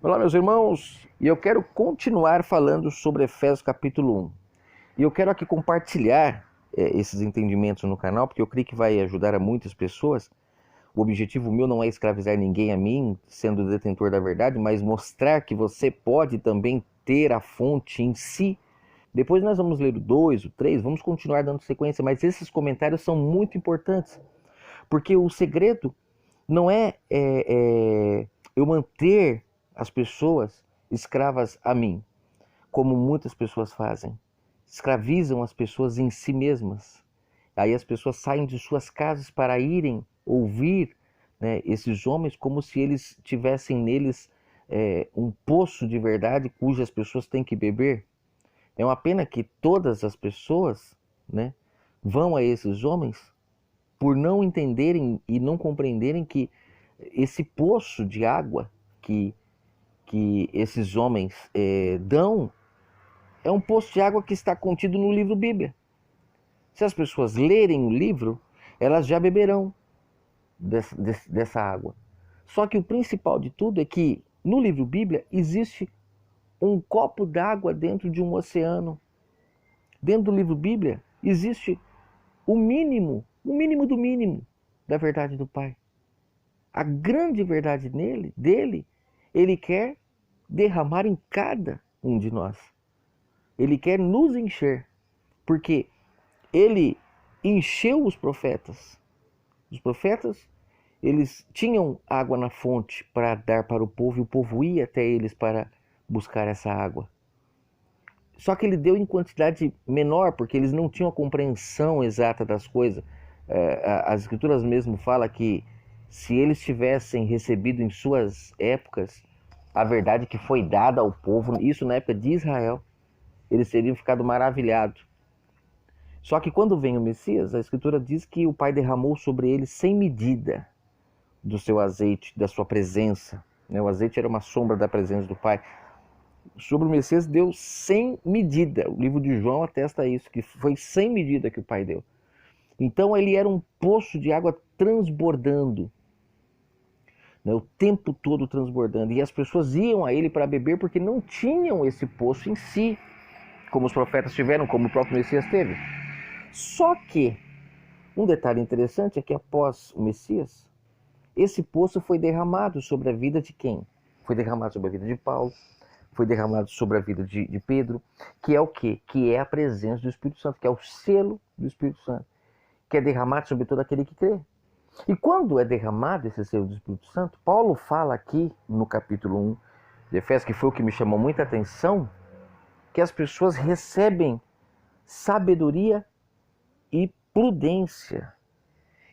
Olá, meus irmãos, e eu quero continuar falando sobre Efésios capítulo 1. E eu quero aqui compartilhar esses entendimentos no canal, porque eu creio que vai ajudar a muitas pessoas. O objetivo meu não é escravizar ninguém a mim, sendo detentor da verdade, mas mostrar que você pode também ter a fonte em si. Depois nós vamos ler o 2, o 3, vamos continuar dando sequência, mas esses comentários são muito importantes, porque o segredo não é eu manter as pessoas escravas a mim, como muitas pessoas fazem. Escravizam as pessoas em si mesmas. Aí as pessoas saem de suas casas para irem ouvir, né, esses homens como se eles tivessem neles um poço de verdade cujas pessoas têm que beber. É uma pena que todas as pessoas, né, vão a esses homens por não entenderem e não compreenderem que esse poço de água que esses homens dão é um poço de água que está contido no livro Bíblia. Se as pessoas lerem o livro, elas já beberão dessa água. Só que o principal de tudo é que no livro Bíblia existe um copo d'água dentro de um oceano. Dentro do livro Bíblia existe o mínimo do mínimo da verdade do Pai. A grande verdade dele, ele quer derramar em cada um de nós. Ele quer nos encher, porque ele encheu os profetas. Os profetas, eles tinham água na fonte para dar para o povo, e o povo ia até eles para buscar essa água. Só que ele deu em quantidade menor, porque eles não tinham a compreensão exata das coisas. As escrituras mesmo falam que se eles tivessem recebido em suas épocas a verdade que foi dada ao povo, isso na época de Israel, eles teriam ficado maravilhados. Só que quando vem o Messias, a Escritura diz que o Pai derramou sobre ele sem medida do seu azeite, da sua presença. O azeite era uma sombra da presença do Pai. Sobre o Messias deu sem medida. O livro de João atesta isso, que foi sem medida que o Pai deu. Então ele era um poço de água transbordando, o tempo todo transbordando. E as pessoas iam a ele para beber porque não tinham esse poço em si, como os profetas tiveram, como o próprio Messias teve. Só que um detalhe interessante é que após o Messias, esse poço foi derramado sobre a vida de quem? Foi derramado sobre a vida de Paulo, foi derramado sobre a vida de Pedro, que é o quê? Que é a presença do Espírito Santo, que é o selo do Espírito Santo, que é derramado sobre todo aquele que crê. E quando é derramado esse selo do Espírito Santo, Paulo fala aqui no capítulo 1 de Efésios, que foi o que me chamou muita atenção, que as pessoas recebem sabedoria e prudência.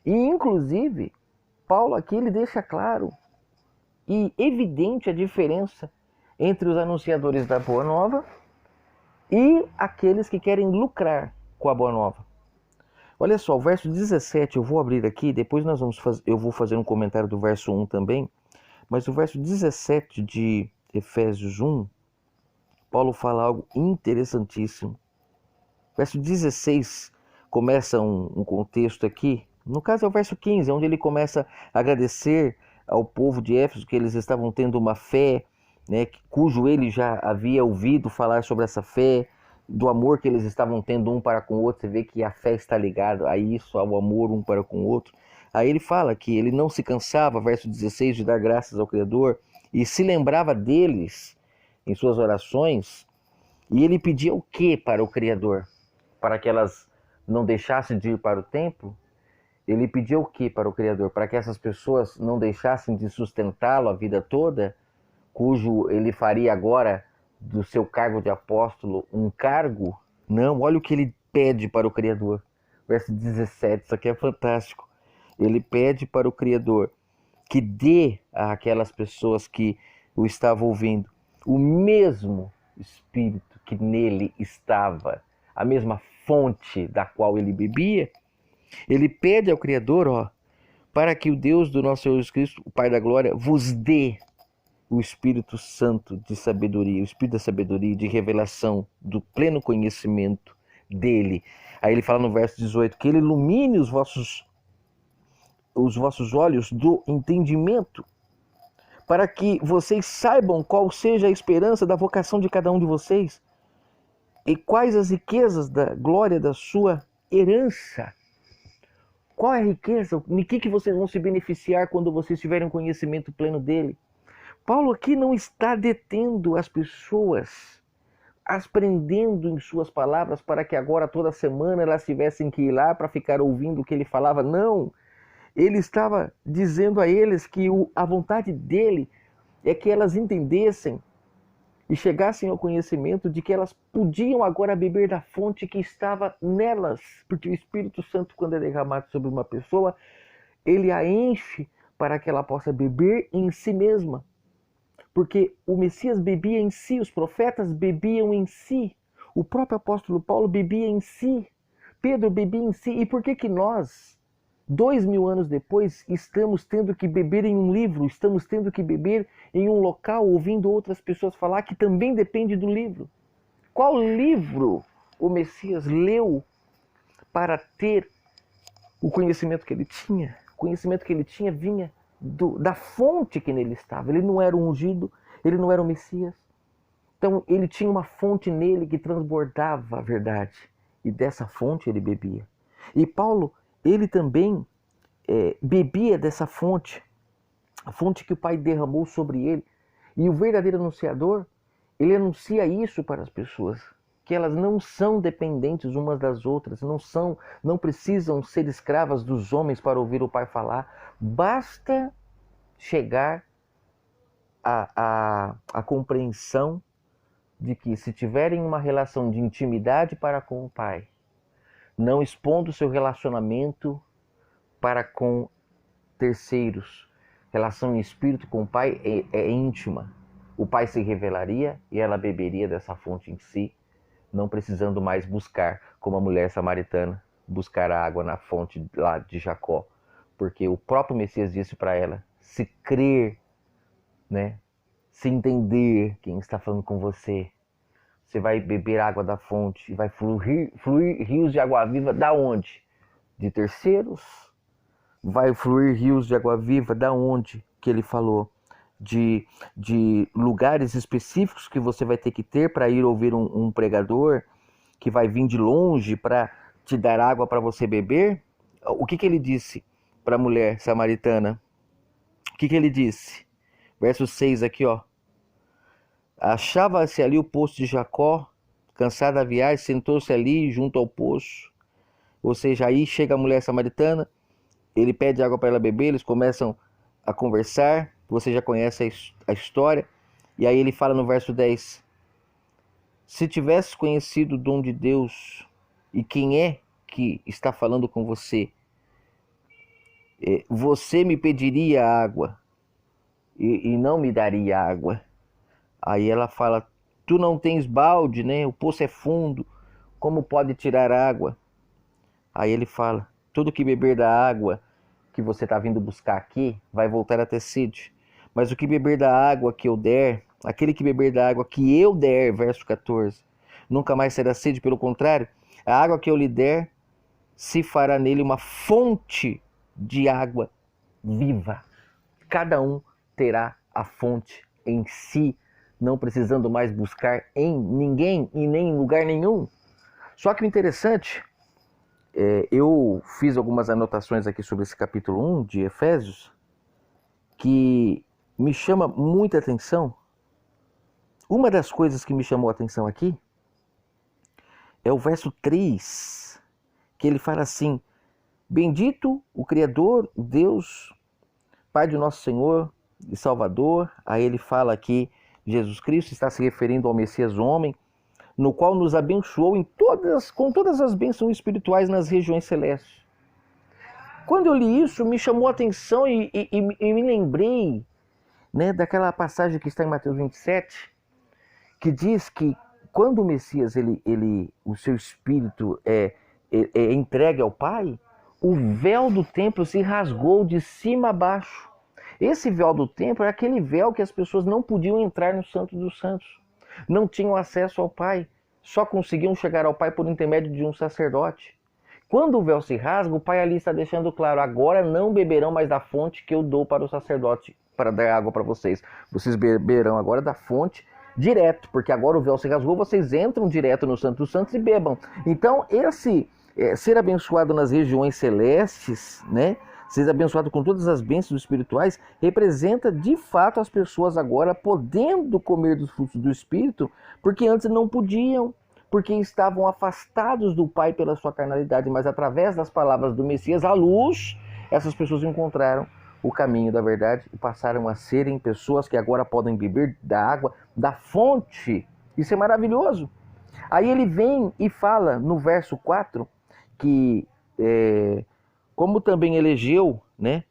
E inclusive, Paulo aqui ele deixa claro e evidente a diferença entre os anunciadores da Boa Nova e aqueles que querem lucrar com a Boa Nova. Olha só, o verso 17, eu vou abrir aqui, depois eu vou fazer um comentário do verso 1 também, mas o verso 17 de Efésios 1, Paulo fala algo interessantíssimo. Verso 16 começa um contexto aqui, no caso é o verso 15, onde ele começa a agradecer ao povo de Éfeso que eles estavam tendo uma fé, né, cujo ele já havia ouvido falar sobre essa fé, do amor que eles estavam tendo um para com o outro. Você vê que a fé está ligada a isso, ao amor um para com o outro. Aí ele fala que ele não se cansava, verso 16, de dar graças ao Criador, e se lembrava deles em suas orações, e ele pedia o que para o Criador? Para que elas não deixassem de ir para o templo? Ele pedia o que para o Criador? Para que essas pessoas não deixassem de sustentá-lo a vida toda, cujo ele faria agora do seu cargo de apóstolo um cargo? Não, olha o que ele pede para o Criador. Verso 17, isso aqui é fantástico. Ele pede para o Criador que dê àquelas pessoas que o estavam ouvindo o mesmo Espírito que nele estava, a mesma fonte da qual ele bebia. Ele pede ao Criador, para que o Deus do nosso Senhor Jesus Cristo, o Pai da Glória, vos dê o Espírito Santo de sabedoria, o Espírito da sabedoria, de revelação, do pleno conhecimento dele. Aí ele fala no verso 18, que ele ilumine os vossos olhos do entendimento, para que vocês saibam qual seja a esperança da vocação de cada um de vocês e quais as riquezas da glória da sua herança. Qual é a riqueza? Em que vocês vão se beneficiar quando vocês tiverem um conhecimento pleno dele? Paulo aqui não está detendo as pessoas, as prendendo em suas palavras para que agora toda semana elas tivessem que ir lá para ficar ouvindo o que ele falava. Não! Ele estava dizendo a eles que a vontade dele é que elas entendessem e chegassem ao conhecimento de que elas podiam agora beber da fonte que estava nelas. Porque o Espírito Santo, quando é derramado sobre uma pessoa, ele a enche para que ela possa beber em si mesma. Porque o Messias bebia em si, os profetas bebiam em si, o próprio apóstolo Paulo bebia em si, Pedro bebia em si. E por que nós, 2000 anos depois, estamos tendo que beber em um livro, estamos tendo que beber em um local, ouvindo outras pessoas falar que também depende do livro? Qual livro o Messias leu para ter o conhecimento que ele tinha? O conhecimento que ele tinha vinha da fonte que nele estava. Ele não era um ungido, ele não era o Messias. Então ele tinha uma fonte nele que transbordava a verdade. E dessa fonte ele bebia. E Paulo, ele também bebia dessa fonte, a fonte que o Pai derramou sobre ele. E o verdadeiro anunciador, ele anuncia isso para as pessoas, que elas não são dependentes umas das outras, não precisam ser escravas dos homens para ouvir o Pai falar. Basta chegar à compreensão de que, se tiverem uma relação de intimidade para com o Pai, não expondo o seu relacionamento para com terceiros, relação em espírito com o Pai é íntima. O Pai se revelaria e ela beberia dessa fonte em si, não precisando mais buscar, como a mulher samaritana, buscar a água na fonte lá de Jacó. Porque o próprio Messias disse para ela: se crer, né, se entender quem está falando com você, você vai beber água da fonte e vai fluir rios de água viva. Da onde? De terceiros? Vai fluir rios de água viva. Da onde que ele falou? De lugares específicos que você vai ter que ter para ir ouvir um pregador que vai vir de longe para te dar água para você beber. O que ele disse para a mulher samaritana? O que ele disse? Verso 6 aqui, ó. Achava-se ali o poço de Jacó, cansado da viagem, sentou-se ali junto ao poço. Ou seja, aí chega a mulher samaritana, ele pede água para ela beber, eles começam a conversar, você já conhece a história. E aí ele fala no verso 10: se tivesse conhecido o dom de Deus e quem é que está falando com você, você me pediria água e não me daria água. Aí ela fala: tu não tens balde, né? O poço é fundo, como pode tirar água? Aí ele fala: todo que beber da água que você está vindo buscar aqui vai voltar a ter sede. Mas o que beber da água que eu der, aquele que beber da água que eu der, verso 14, nunca mais será sede. Pelo contrário, a água que eu lhe der se fará nele uma fonte de água viva. Cada um terá a fonte em si, não precisando mais buscar em ninguém e nem em lugar nenhum. Só que o interessante, eu fiz algumas anotações aqui sobre esse capítulo 1 de Efésios, que me chama muita atenção. Uma das coisas que me chamou a atenção aqui é o verso 3, que ele fala assim: bendito o Criador, Deus, Pai de nosso Senhor e Salvador. Aí ele fala aqui, Jesus Cristo está se referindo ao Messias homem, no qual nos abençoou com todas as bênçãos espirituais nas regiões celestes. Quando eu li isso, me chamou a atenção e me lembrei, né, daquela passagem que está em Mateus 27, que diz que quando o Messias, o seu espírito é entregue ao Pai, o véu do templo se rasgou de cima a baixo. Esse véu do templo é aquele véu que as pessoas não podiam entrar no Santo dos Santos. Não tinham acesso ao Pai. Só conseguiam chegar ao Pai por intermédio de um sacerdote. Quando o véu se rasga, o Pai ali está deixando claro: agora não beberão mais da fonte que eu dou para o sacerdote. para dar água para vocês. Vocês beberão agora da fonte direto, porque agora o véu se rasgou, vocês entram direto no Santo dos Santos e bebam. Então, esse ser abençoado nas regiões celestes, né? Ser abençoado com todas as bênçãos espirituais, representa de fato as pessoas agora podendo comer dos frutos do Espírito, porque antes não podiam, porque estavam afastados do Pai pela sua carnalidade, mas através das palavras do Messias, a luz, essas pessoas encontraram o caminho da verdade e passaram a serem pessoas que agora podem beber da água, da fonte. Isso é maravilhoso. Aí ele vem e fala no verso 4 que como também elegeu, né?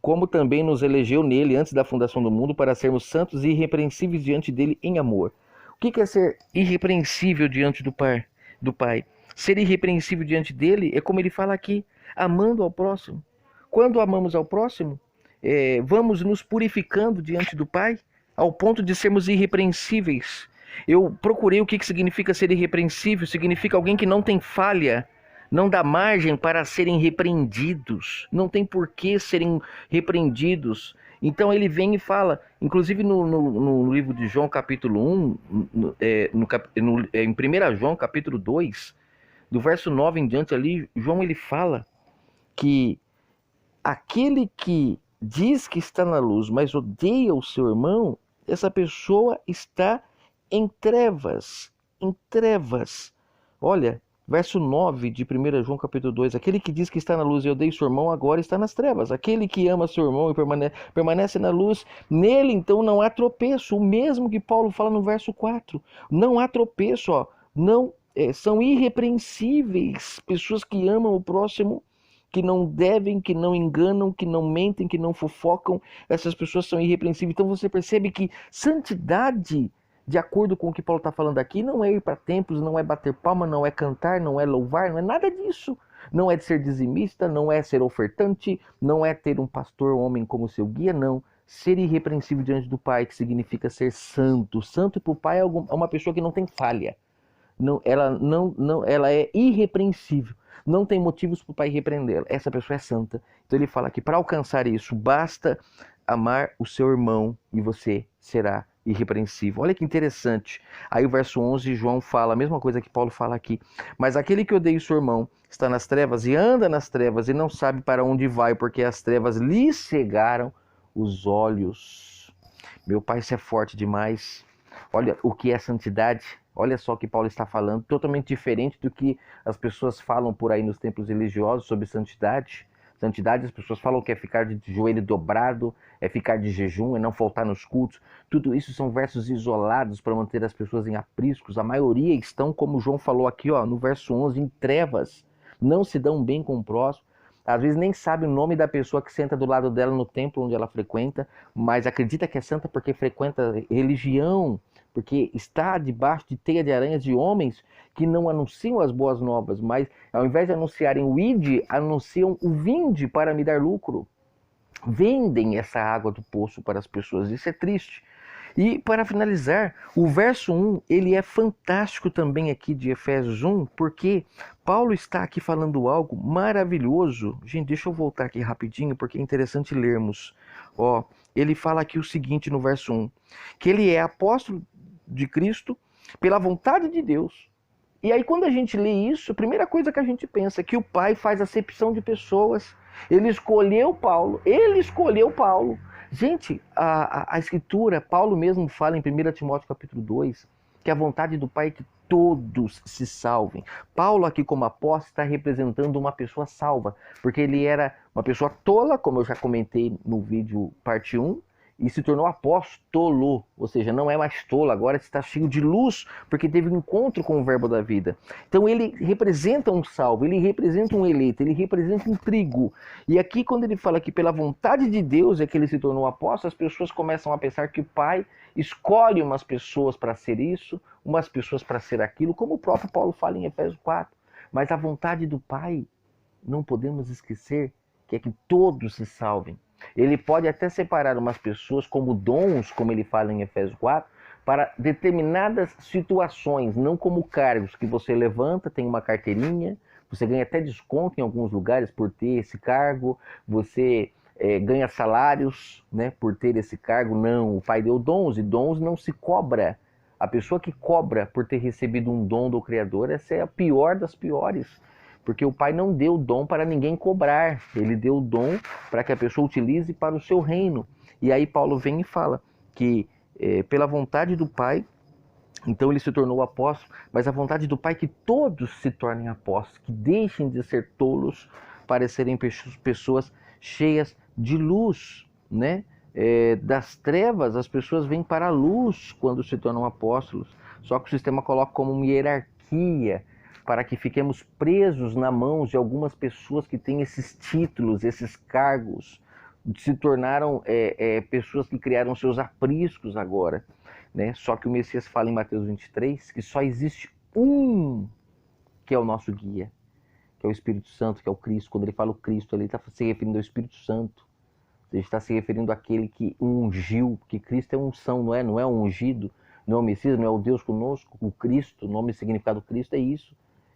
Como também nos elegeu nele antes da fundação do mundo para sermos santos e irrepreensíveis diante dele em amor. O que é ser irrepreensível diante do Pai? Ser irrepreensível diante dele é como ele fala aqui, amando ao próximo. Quando amamos ao próximo, vamos nos purificando diante do Pai, ao ponto de sermos irrepreensíveis. Eu procurei o que significa ser irrepreensível. Significa alguém que não tem falha, não dá margem para serem repreendidos, não tem por que serem repreendidos. Então ele vem e fala, inclusive no livro de João capítulo 1, em 1 João capítulo 2, do verso 9 em diante ali, João ele fala que aquele que diz que está na luz, mas odeia o seu irmão, essa pessoa está em trevas, em trevas. Olha, verso 9 de 1 João capítulo 2, aquele que diz que está na luz e odeia seu irmão, agora está nas trevas. Aquele que ama seu irmão e permanece na luz, nele então não há tropeço. O mesmo que Paulo fala no verso 4. Não há tropeço, ó. Não, são irrepreensíveis. Pessoas que amam o próximo, que não devem, que não enganam, que não mentem, que não fofocam. Essas pessoas são irrepreensíveis. Então você percebe que santidade, de acordo com o que Paulo está falando aqui, não é ir para templos, não é bater palma, não é cantar, não é louvar, não é nada disso. Não é de ser dizimista, não é ser ofertante, não é ter um pastor homem como seu guia, não. Ser irrepreensível diante do Pai, que significa ser santo. Santo para o Pai é uma pessoa que não tem falha. Ela é irrepreensível. Não tem motivos para o Pai repreendê-la. Essa pessoa é santa. Então ele fala que para alcançar isso, basta amar o seu irmão e você será irrepreensível. Olha que interessante. Aí o verso 11, João fala a mesma coisa que Paulo fala aqui. Mas aquele que odeia o seu irmão está nas trevas e anda nas trevas e não sabe para onde vai, porque as trevas lhe cegaram os olhos. Meu Pai, isso é forte demais. Olha o que é santidade. Olha só o que Paulo está falando, totalmente diferente do que as pessoas falam por aí nos templos religiosos sobre santidade. Santidade, as pessoas falam que é ficar de joelho dobrado, é ficar de jejum, é não faltar nos cultos. Tudo isso são versos isolados para manter as pessoas em apriscos. A maioria estão, como João falou aqui, ó, no verso 11, em trevas. Não se dão bem com o próximo. Às vezes nem sabe o nome da pessoa que senta do lado dela no templo onde ela frequenta, mas acredita que é santa porque frequenta religião, porque está debaixo de teia de aranhas de homens que não anunciam as boas novas, mas ao invés de anunciarem o ide, anunciam o vinde para me dar lucro. Vendem essa água do poço para as pessoas, isso é triste. E para finalizar, o verso 1, ele é fantástico também aqui de Efésios 1, porque Paulo está aqui falando algo maravilhoso. Gente, deixa eu voltar aqui rapidinho, porque é interessante lermos. Ó, ele fala aqui o seguinte no verso 1, que ele é apóstolo de Cristo pela vontade de Deus. E aí quando a gente lê isso, a primeira coisa que a gente pensa é que o Pai faz acepção de pessoas. Ele escolheu Paulo. Gente, a Escritura, Paulo mesmo fala em 1 Timóteo capítulo 2, que a vontade do Pai é que todos se salvem. Paulo aqui como apóstolo está representando uma pessoa salva, porque ele era uma pessoa tola, como eu já comentei no vídeo parte 1, e se tornou apóstolo, ou seja, não é mais tolo, agora está cheio de luz, porque teve um encontro com o verbo da vida. Então ele representa um salvo, ele representa um eleito, ele representa um trigo. E aqui quando ele fala que pela vontade de Deus é que ele se tornou apóstolo, as pessoas começam a pensar que o Pai escolhe umas pessoas para ser isso, umas pessoas para ser aquilo, como o próprio Paulo fala em Efésios 4. Mas a vontade do Pai, não podemos esquecer, que é que todos se salvem. Ele pode até separar umas pessoas como dons, como ele fala em Efésios 4, para determinadas situações, não como cargos que você levanta, tem uma carteirinha, você ganha até desconto em alguns lugares por ter esse cargo, você ganha salários, né, por ter esse cargo. Não, o Pai deu dons, e dons não se cobra. A pessoa que cobra por ter recebido um dom do Criador, essa é a pior das piores. Porque o Pai não deu dom para ninguém cobrar. Ele deu dom para que a pessoa utilize para o seu reino. E aí Paulo vem e fala que pela vontade do Pai, então ele se tornou apóstolo, mas a vontade do Pai é que todos se tornem apóstolos, que deixem de ser tolos para serem pessoas cheias de luz, né? Das trevas, as pessoas vêm para a luz quando se tornam apóstolos. Só que o sistema coloca como uma hierarquia para que fiquemos presos na mão de algumas pessoas que têm esses títulos, esses cargos, se tornaram pessoas que criaram seus apriscos agora. Né? Só que o Messias fala em Mateus 23 que só existe um que é o nosso guia, que é o Espírito Santo, que é o Cristo. Quando ele fala o Cristo, ele está se referindo ao Espírito Santo. Ele está se referindo àquele que ungiu, que Cristo é unção, não é um ungido, não é o Messias, não é o Deus conosco. O Cristo, o nome e significado do Cristo é isso.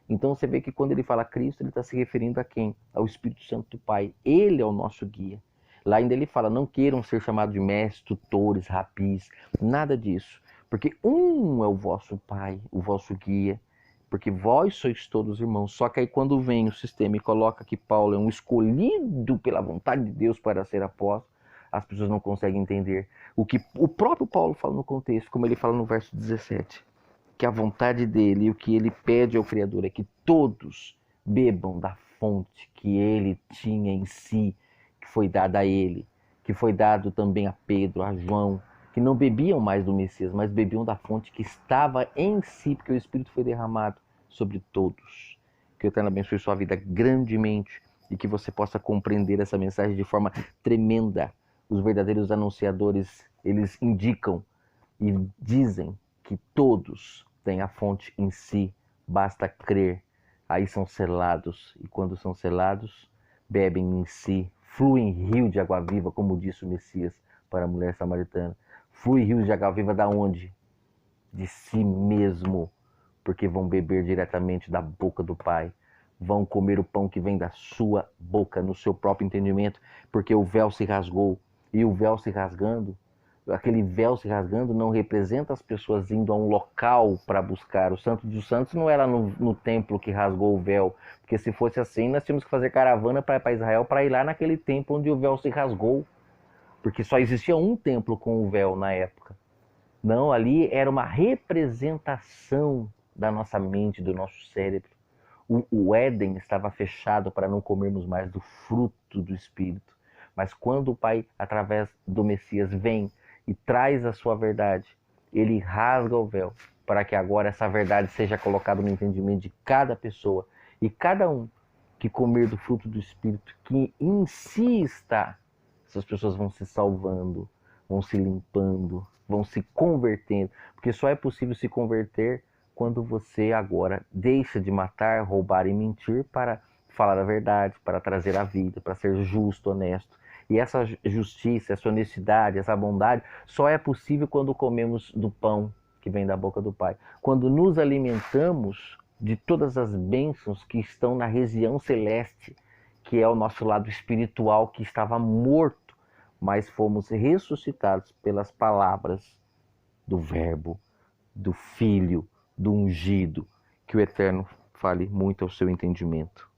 Então você vê que quando ele fala Cristo, ele está se referindo a quem? Ao Espírito Santo do Pai. Ele é o nosso guia. Lá ainda ele fala, não queiram ser chamados de mestres, tutores, rapis, nada disso. Porque um é o vosso Pai, o vosso guia, porque vós sois todos irmãos. Só que aí quando vem o sistema e coloca que Paulo é um escolhido pela vontade de Deus para ser apóstolo, as pessoas não conseguem entender o que o próprio Paulo fala no contexto, como ele fala no verso 17, que a vontade dele e o que ele pede ao Criador é que todos bebam da fonte que ele tinha em si, que foi dada a ele, que foi dado também a Pedro, a João, que não bebiam mais do Messias, mas bebiam da fonte que estava em si, porque o Espírito foi derramado sobre todos. Que o Eterno abençoe sua vida grandemente e que você possa compreender essa mensagem de forma tremenda. Os verdadeiros anunciadores, eles indicam e dizem que todos têm a fonte em si, basta crer. Aí são selados, e quando são selados, bebem em si, fluem rio de água viva, como disse o Messias para a mulher samaritana. Flui rios de água viva da onde? De si mesmo, porque vão beber diretamente da boca do Pai. Vão comer o pão que vem da sua boca, no seu próprio entendimento, porque o véu se rasgou. E o véu se rasgando, aquele véu se rasgando não representa as pessoas indo a um local para buscar. O Santo dos Santos não era no templo que rasgou o véu, porque se fosse assim, nós tínhamos que fazer caravana para Israel para ir lá naquele templo onde o véu se rasgou, porque só existia um templo com o véu na época. Não, ali era uma representação da nossa mente, do nosso cérebro. O Éden estava fechado para não comermos mais do fruto do Espírito. Mas quando o Pai, através do Messias, vem e traz a sua verdade, ele rasga o véu para que agora essa verdade seja colocada no entendimento de cada pessoa. E cada um que comer do fruto do Espírito, que em si está, essas pessoas vão se salvando, vão se limpando, vão se convertendo. Porque só é possível se converter quando você agora deixa de matar, roubar e mentir para falar a verdade, para trazer a vida, para ser justo, honesto. E essa justiça, essa honestidade, essa bondade só é possível quando comemos do pão que vem da boca do Pai. Quando nos alimentamos de todas as bênçãos que estão na região celeste, que é o nosso lado espiritual que estava morto, mas fomos ressuscitados pelas palavras do Verbo, do Filho, do ungido. Que o Eterno fale muito ao seu entendimento.